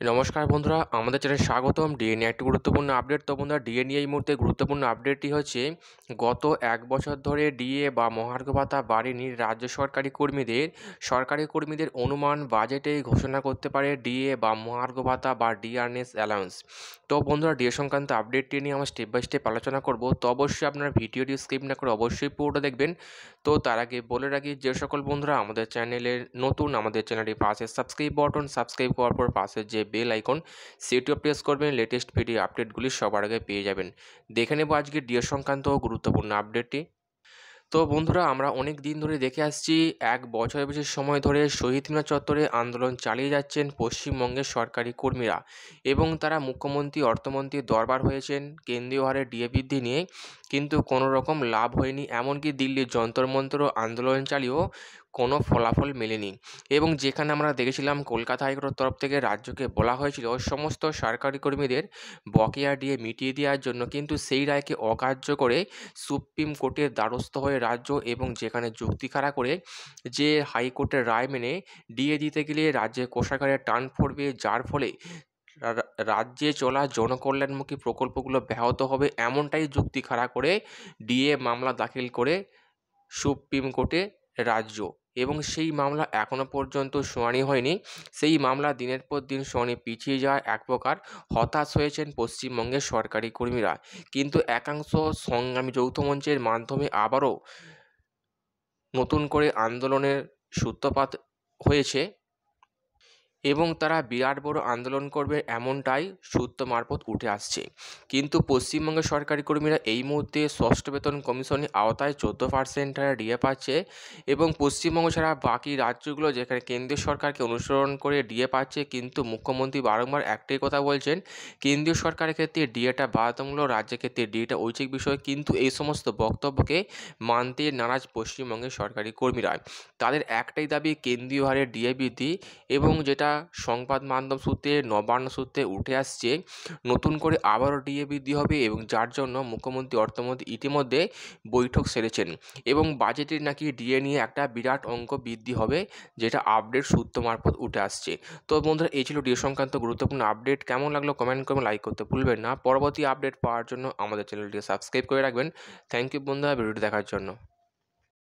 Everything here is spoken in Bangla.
নমস্কার বন্ধুরা, আমাদের চ্যানেলে স্বাগতম। ডিএ নিয়ে একটি গুরুত্বপূর্ণ আপডেট। তো বন্ধুরা, ডিএ নিয়ে এই মুহূর্তে গুরুত্বপূর্ণ আপডেটটি হচ্ছে গত 1 বছর ধরে ডিএ বা মহার্ঘ ভাতা বাড়েনি রাজ্য সরকারি কর্মীদের অনুমান বাজেটেই ঘোষণা করতে পারে ডিএ বা মহার্ঘ ভাতা বা ডিআরএস অ্যালাউন্স। তো বন্ধুরা, ডিএ সংক্রান্ত আপডেটটি নিয়ে আমরা স্টেপ বাই স্টেপ আলোচনা করব। তো অবশ্যই আপনারা ভিডিওটি স্কিপ না করে অবশ্যই পুরোটা দেখবেন। তো তার আগে বলে রাখি, যে সকল বন্ধুরা আমাদের চ্যানেলের নতুন, আমাদের চ্যানেলটি পাশে সাবস্ক্রাইব করার পর পাশে যে বেল আইকন সেটিও প্রেস করবেন। লেটেস্ট ভিডিও আপডেটগুলি সবার আগে পেয়ে যাবেন। দেখে নেব আজকে ডিএ সংক্রান্ত গুরুত্বপূর্ণ আপডেটটি। তো বন্ধুরা, আমরা অনেক দিন ধরে দেখে আসছি, 1 বছরের বেশি সময় ধরে শহীদ মিনার চত্বরে আন্দোলন চালিয়ে যাচ্ছেন পশ্চিমবঙ্গের সরকারি কর্মীরা এবং তারা মুখ্যমন্ত্রী, অর্থমন্ত্রীর দরবার হয়েছেন কেন্দ্রীয় হারে ডিএ বৃদ্ধি নিয়ে, কিন্তু কোনো রকম লাভ হয়নি। এমনকি দিল্লির যন্তর মন্তর আন্দোলন চালিয়েও কোনো ফলাফল মেলেনি। এবং যেখানে আমরা দেখেছিলাম কলকাতা হাইকোর্টের তরফ থেকে রাজ্যকে বলা হয়েছিল সমস্ত সরকারি কর্মীদের বকেয়া ডিএ মিটিয়ে দেওয়ার জন্য, কিন্তু সেই রায়কে অকার্য করে সুপ্রিম কোর্টের দ্বারস্থ হয়ে রাজ্য, এবং যেখানে যুক্তি খাড়া করে যে হাইকোর্টের রায় মেনে ডিএ দিতে গেলে রাজ্যের কোষাগারে টান পড়বে, যার ফলে রাজ্যে চলা জনকল্যাণমুখী প্রকল্পগুলো ব্যাহত হবে, এমনটাই যুক্তি খাড়া করে ডিএ মামলা দাখিল করে সুপ্রিম কোর্টে রাজ্য। এবং সেই মামলা এখনও পর্যন্ত শুনানি হয়নি। সেই মামলা দিনের পর দিন শুনানি পিছিয়ে যাওয়ায় এক প্রকার হতাশ হয়েছেন পশ্চিমবঙ্গের সরকারি কর্মীরা। কিন্তু একাংশ সংগ্রামী যৌথ মঞ্চের মাধ্যমে আবারও নতুন করে আন্দোলনের সূত্রপাত হয়েছে এবং তারা বিরাট বড় আন্দোলন করবে, এমনটাই সূত্র মারফত উঠে আসছে। কিন্তু পশ্চিমবঙ্গের সরকারি কর্মীরা এই মুহূর্তে ষষ্ঠ বেতন কমিশনের আওতায় 14% হারে ডিএ পাচ্ছে, এবং পশ্চিমবঙ্গ ছাড়া বাকি রাজ্যগুলো যেখানে কেন্দ্রীয় সরকারকে অনুসরণ করে ডিএ পাচ্ছে, কিন্তু মুখ্যমন্ত্রী বারংবার একটাই কথা বলছেন, কেন্দ্রীয় সরকারের ক্ষেত্রে ডিএটা বাধ্যতামূলক, রাজ্যের ক্ষেত্রে ডিএটা ঐচ্ছিক বিষয়। কিন্তু এই সমস্ত বক্তব্যকে মানতে নারাজ পশ্চিমবঙ্গের সরকারি কর্মীরা। তাদের একটাই দাবি, কেন্দ্রীয় হারে ডিএ বৃদ্ধি। এবং যেটা সংবাদ মাধ্যম সূত্রে, নবান্ন সূত্রে উঠে আসছে, নতুন করে আবারও ডিএ বৃদ্ধি হবে, এবং যার জন্য মুখ্যমন্ত্রী, অর্থমন্ত্রী ইতিমধ্যে বৈঠক সেরেছেন, এবং বাজেটে নাকি ডিএ নিয়ে একটা বিরাট অঙ্ক বৃদ্ধি হবে, যেটা আপডেট সূত্র মারফত উঠে আসছে। তো বন্ধুরা, এই ছিল ডিএ সংক্রান্ত গুরুত্বপূর্ণ আপডেট। কেমন লাগলো কমেন্ট করে লাইক করতে ভুলবেন না। পরবর্তী আপডেট পাওয়ার জন্য আমাদের চ্যানেলটি সাবস্ক্রাইব করে রাখবেন। থ্যাংক ইউ বন্ধুরা ভিডিওটি দেখার জন্য।